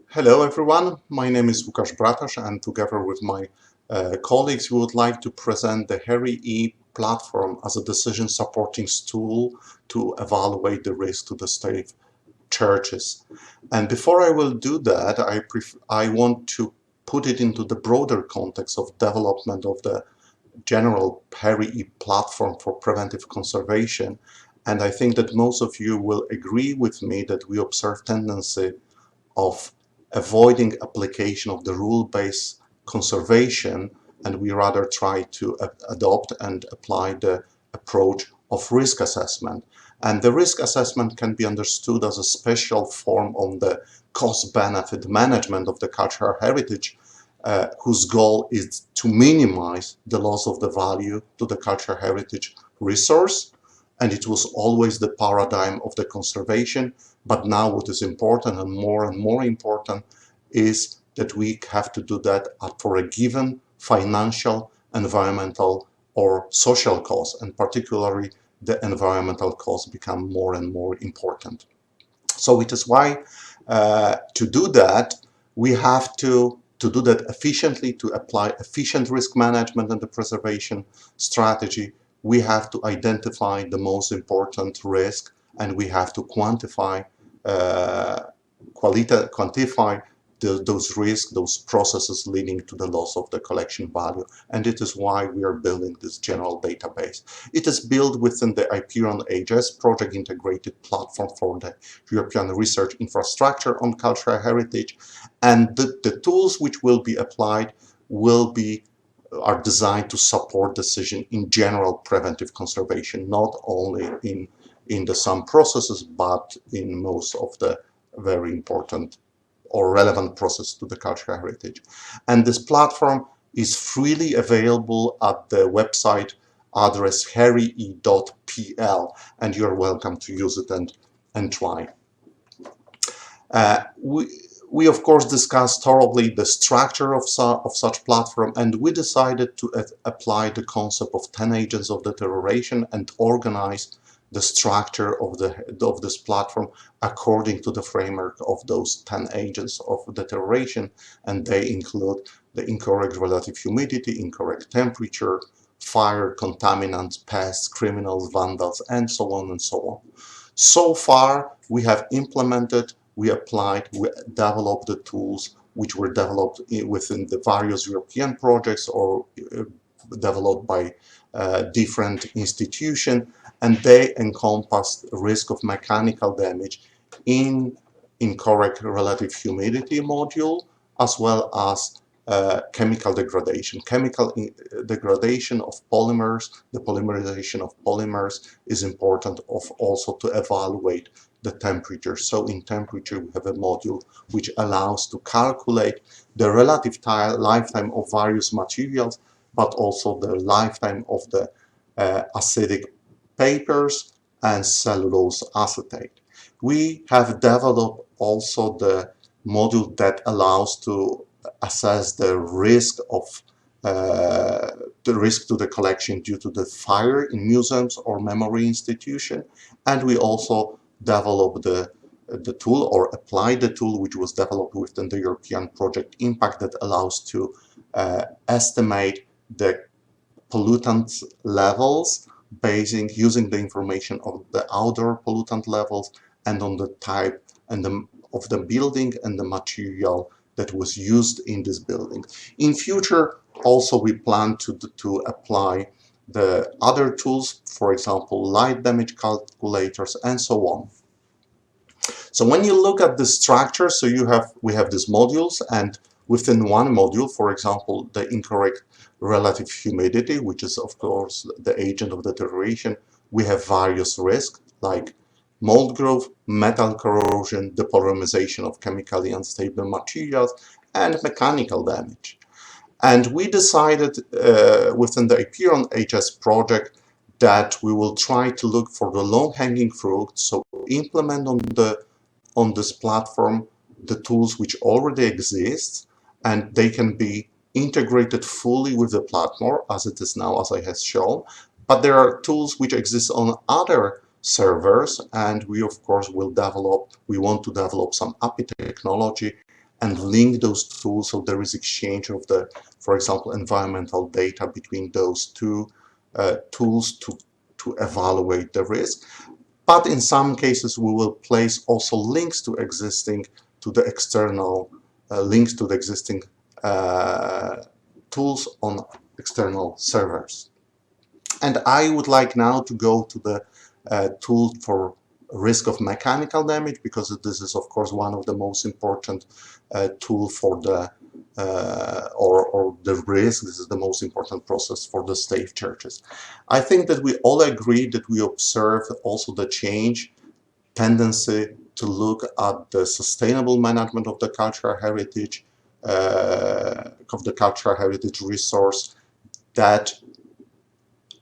Hello everyone, my name is Bratasz and together with my colleagues we would like to present the Herie platform as a decision supporting tool to evaluate the risk to the state churches. And before I will do that, I want to put it into the broader context of development of the general Herie platform for preventive conservation. And I think that most of you will agree with me that we observe tendency of avoiding application of the rule-based conservation, and we rather try to adopt and apply the approach of risk assessment. And the risk assessment can be understood as a special form on the cost-benefit management of the cultural heritage, whose goal is to minimize the loss of the value to the cultural heritage resource. And it was always the paradigm of the conservation. But now what is important and more important is that we have to do that for a given financial, environmental, or social cost, and particularly the environmental costs become more and more important. So it is why to do that, we have to do that efficiently, to apply efficient risk management and the preservation strategy. We have to identify the most important risk, and we have to quantify those risks, those processes leading to the loss of the collection value. And it is why we are building this general database. It is built within the Hyperion HS project integrated platform for the European research infrastructure on cultural heritage. And the tools which will be applied are designed to support decision in general preventive conservation, not only in some processes, but in most of the very important or relevant process to the cultural heritage. And this platform is freely available at the website address herie.pl, and you're welcome to use it and try. We of course discussed thoroughly the structure of such platform, and we decided to apply the concept of 10 agents of deterioration and organize the structure of this platform according to the framework of those 10 agents of deterioration, and they include the incorrect relative humidity, incorrect temperature, fire, contaminants, pests, criminals, vandals, and so on and so on. So far, we have implemented, we applied, we developed the tools which were developed within the various European projects or developed by different institutions, and they encompass risk of mechanical damage in incorrect relative humidity module, as well as chemical degradation. Degradation of polymers, the polymerization of polymers is important also to evaluate the temperature. So in temperature, we have a module which allows to calculate the relative lifetime of various materials, but also the lifetime of the acidic papers and cellulose acetate. We have developed also the module that allows to assess the risk to the collection due to the fire in museums or memory institution, and we also developed the tool or applied the tool which was developed within the European project impact that allows to estimate the pollutant levels using the information of the outdoor pollutant levels and on the type and of the building and the material that was used in this building. In future, also we plan to apply the other tools, for example, light damage calculators and so on. So when you look at the structure, so we have these modules, and within one module, for example, the incorrect relative humidity, which is of course the agent of deterioration, we have various risks like mold growth, metal corrosion, depolymerization of chemically unstable materials, and mechanical damage. And we decided within the Hyperion HS project that we will try to look for the low-hanging fruit, so implement on this platform the tools which already exist, and they can be integrated fully with the platform as it is now, as I have shown. But there are tools which exist on other servers, and we of course we want to develop some API technology and link those tools so there is exchange of the, for example, environmental data between those two tools to evaluate the risk. But in some cases, we will place also links to the external links to the existing tools on external servers. And I would like now to go to the tool for risk of mechanical damage, because this is of course one of the most important tool for the or the risk. This is the most important process for the stave churches. I think that we all agree that we observe also the change tendency to look at the sustainable management of the cultural heritage resource that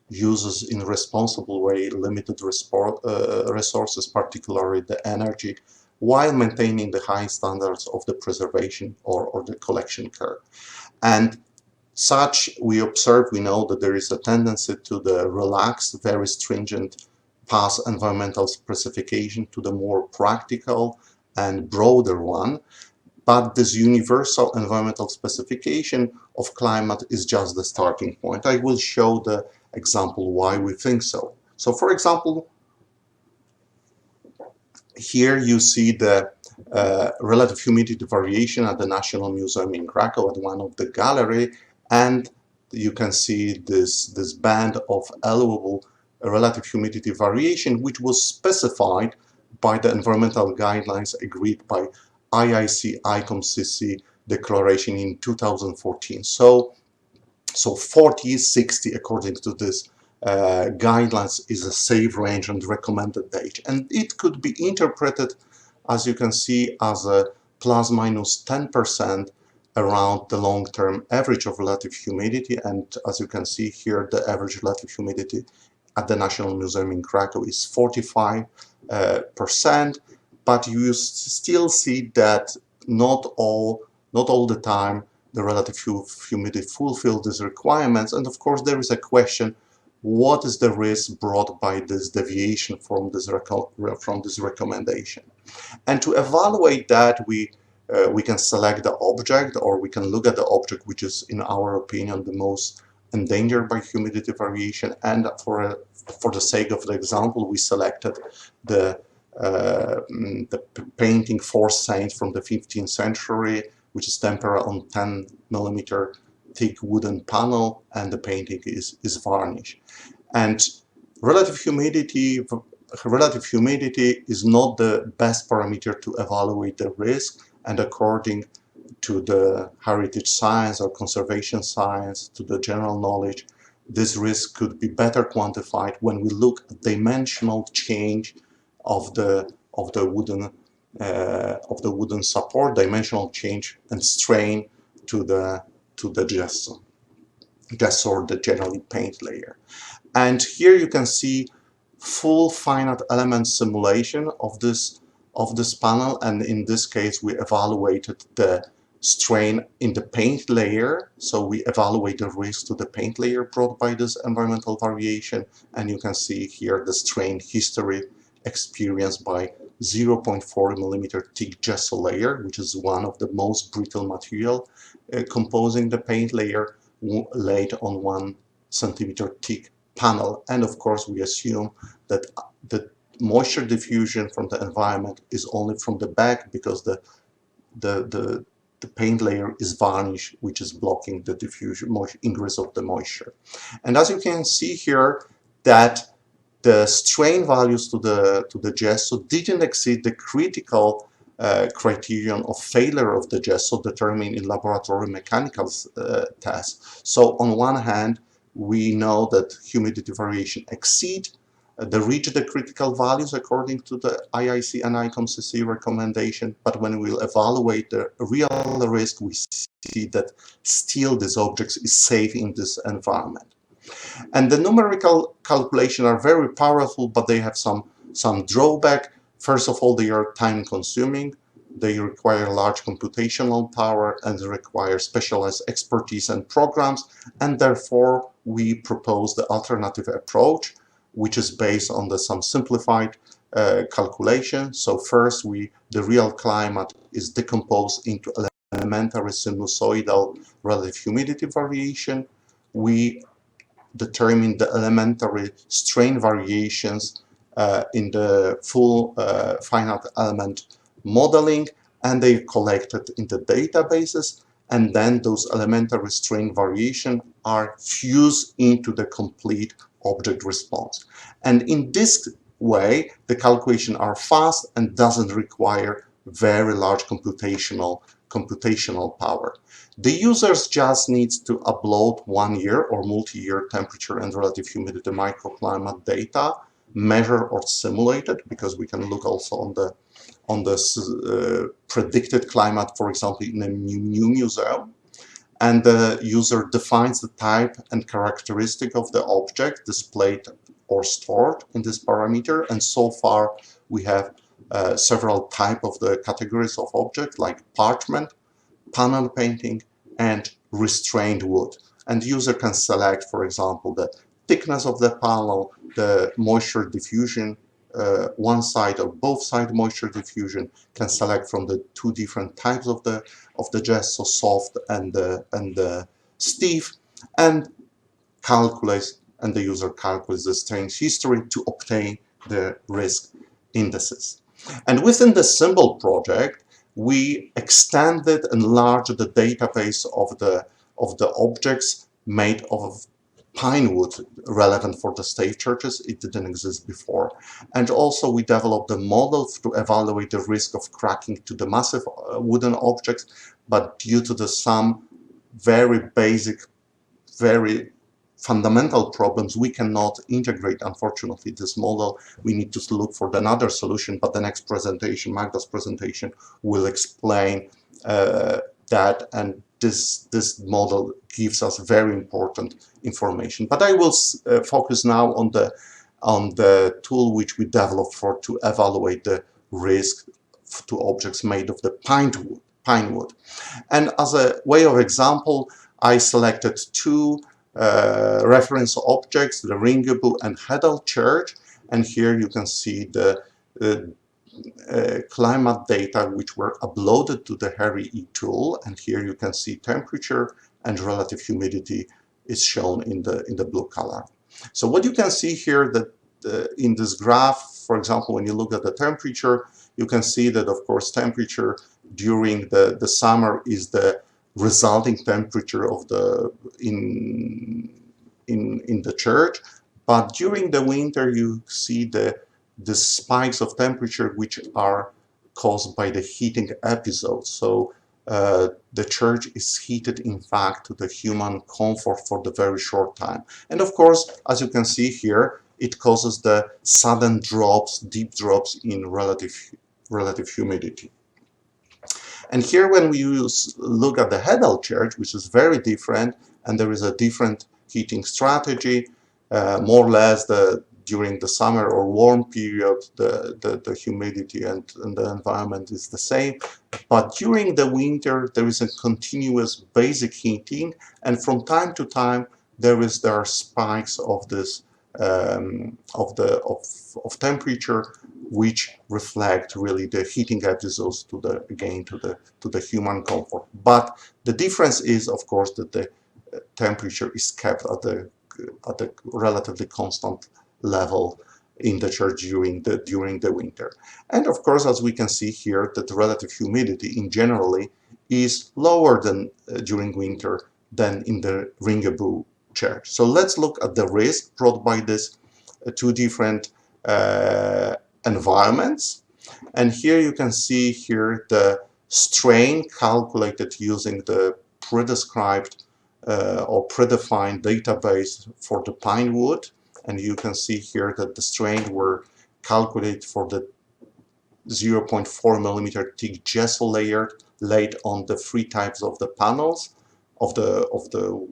uses in responsible way limited resources, particularly the energy, while maintaining the high standards of the preservation or the collection care. And such we know that there is a tendency to the relaxed, very stringent past environmental specification to the more practical and broader one. But this universal environmental specification of climate is just the starting point. I will show the example why we think so. So for example, here you see the relative humidity variation at the National Museum in Krakow at one of the gallery, and you can see this band of allowable relative humidity variation, which was specified by the environmental guidelines agreed by IIC ICOM-CC declaration in 2014. So 40, 60 according to this guidelines is a safe range and recommended age, and it could be interpreted, as you can see, as a plus minus 10% around the long-term average of relative humidity. And as you can see here, the average relative humidity at the National Museum in Krakow is 45%, but you still see that not all the time the relative humidity fulfill these requirements. And of course there is a question, what is the risk brought by this deviation from this recommendation? And to evaluate that, we can select the object, or we can look at the object which is, in our opinion, the most endangered by humidity variation. And for the sake of the example, we selected the painting Four Saints from the 15th century, which is tempered on 10 millimeter thick wooden panel, and the painting is varnished. And relative humidity is not the best parameter to evaluate the risk, and according to the heritage science or conservation science, to the general knowledge, this risk could be better quantified when we look at dimensional change of the wooden support, dimensional change and strain to the gesso or the generally paint layer. And here you can see full finite element simulation of this panel, and in this case we evaluated the strain in the paint layer. So we evaluate the risk to the paint layer brought by this environmental variation, and you can see here the strain history experienced by 0.4 millimeter thick gesso layer, which is one of the most brittle material composing the paint layer, laid on 1 centimeter thick panel. And of course we assume that the moisture diffusion from the environment is only from the back, because the paint layer is varnished, which is blocking the diffusion, ingress of the moisture. And as you can see here, that the strain values to the gesso didn't exceed the critical criterion of failure of the gesso determined in laboratory mechanical tests. So on one hand, we know that humidity variation reach the critical values according to the IIC and ICOM-CC recommendation, but when we'll evaluate the real risk, we see that still this object is safe in this environment. And the numerical calculations are very powerful, but they have some drawback. First of all, they are time consuming. They require large computational power and require specialized expertise and programs. And therefore, we propose the alternative approach, which is based on some simplified calculation. So first, the real climate is decomposed into elementary sinusoidal relative humidity variation. We determine the elementary strain variations in the full finite element modeling, and they collected in the databases, and then those elementary strain variations are fused into the complete object response. And in this way, the calculations are fast and doesn't require very large computational power. The users just needs to upload 1 year or multi-year temperature and relative humidity microclimate data, measure or simulated, because we can look also on the predicted climate, for example, in a new museum. And the user defines the type and characteristic of the object displayed or stored in this parameter. And so far, we have several types of the categories of objects like parchment, panel painting, and restrained wood. And the user can select, for example, the thickness of the panel, the moisture diffusion, one side or both side moisture diffusion, can select from the two different types of the gesso, soft and the stave, and the user calculates the strain history to obtain the risk indices. And within the symbol project, we extended and enlarged the database of the objects made of pine wood relevant for the stave churches. It didn't exist before. And also we developed a model to evaluate the risk of cracking to the massive wooden objects, but due to some very basic, very fundamental problems, we cannot integrate, unfortunately, this model. We need to look for another solution, but the next presentation, Magda's presentation, will explain that, and this model gives us very important information. But I will focus now on the tool which we developed to evaluate the risk to objects made of the pine wood. And as a way of example, I selected two reference objects, the Ringebu and Hedel Church, and here you can see the climate data which were uploaded to the Herie tool, and here you can see temperature and relative humidity is shown in the blue color. So what you can see here, that in this graph, for example, when you look at the temperature, you can see that, of course, temperature during the summer is the resulting temperature of in the church, but during the winter you see the spikes of temperature which are caused by the heating episode. So the church is heated, in fact, to the human comfort for the very short time. And of course, as you can see here, it causes the sudden drops, deep drops in relative humidity. And here, when we look at the Hedel church, which is very different, and there is a different heating strategy, more or less during the summer or warm period, the humidity and the environment is the same. But during the winter, there is a continuous basic heating, and from time to time, there are spikes of this of temperature, which reflect really the heating episodes to the human comfort. But the difference is, of course, that the temperature is kept at a relatively constant level in the church during the winter. And of course, as we can see here, that the relative humidity in generally is lower than during winter than in the Ringebu church. So let's look at the risk brought by these two different environments. And here you can see here the strain calculated using the pre-described or predefined database for the pine wood. And you can see here that the strain were calculated for the 0.4 millimeter thick gesso layer laid on the three types of the panels of the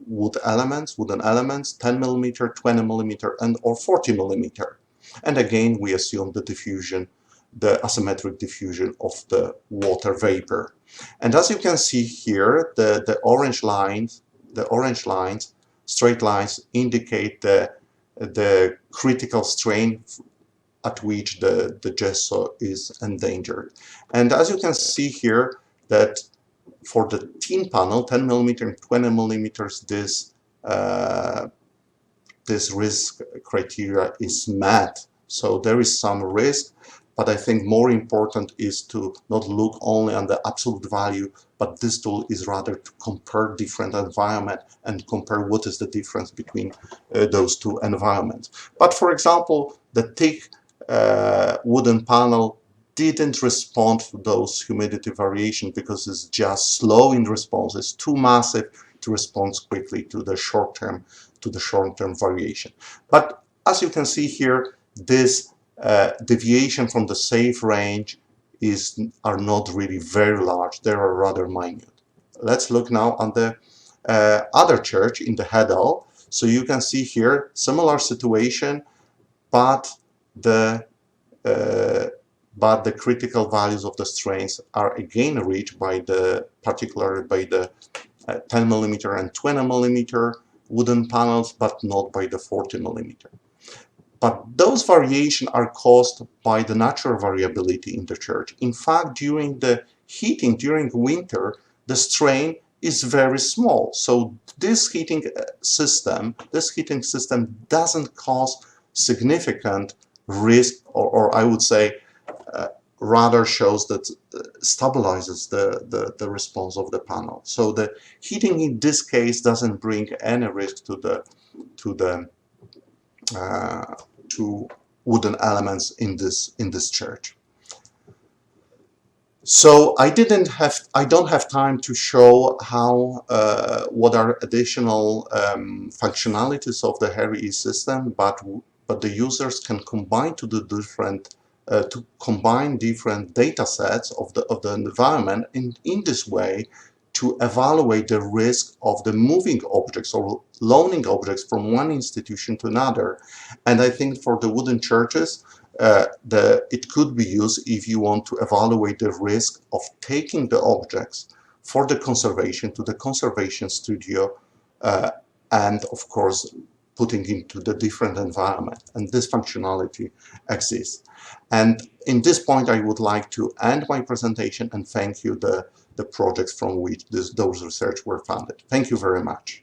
wooden elements, 10 millimeter, 20 millimeter, and or 40 millimeter. And again, we assume the diffusion, the asymmetric diffusion of the water vapor. And as you can see here, the orange lines, straight lines, indicate the the critical strain at which the gesso is endangered. And as you can see here, that for the thin panel, 10 millimeter and 20 millimeters, this risk criteria is met. So there is some risk, but I think more important is to not look only on the absolute value, but this tool is rather to compare different environments and compare what is the difference between those two environments. But for example, the thick wooden panel didn't respond to those humidity variations because it's just slow in response. It's too massive to respond quickly to the short-term variation. But as you can see here, this deviation from the safe range are not really very large. They are rather minute. Let's look now on the other church in the Hedel. So you can see here similar situation, but the critical values of the strains are again reached particularly by the 10 millimeter and 20 millimeter wooden panels, but not by the 40 millimeter. But those variations are caused by the natural variability in the church. In fact, during the heating, during winter, the strain is very small. So this heating system doesn't cause significant risk, or I would say rather shows that stabilizes the response of the panel. So the heating in this case doesn't bring any risk to wooden elements in this church. So I don't have time to show how what are additional functionalities of the Herie system, but the users can combine different data sets of the environment in this way to evaluate the risk of the moving objects or loaning objects from one institution to another. And I think for the wooden churches, it could be used if you want to evaluate the risk of taking the objects for the conservation to the conservation studio, and of course putting into the different environment. And this functionality exists. And in this point, I would like to end my presentation and thank you the projects from which those research were funded. Thank you very much.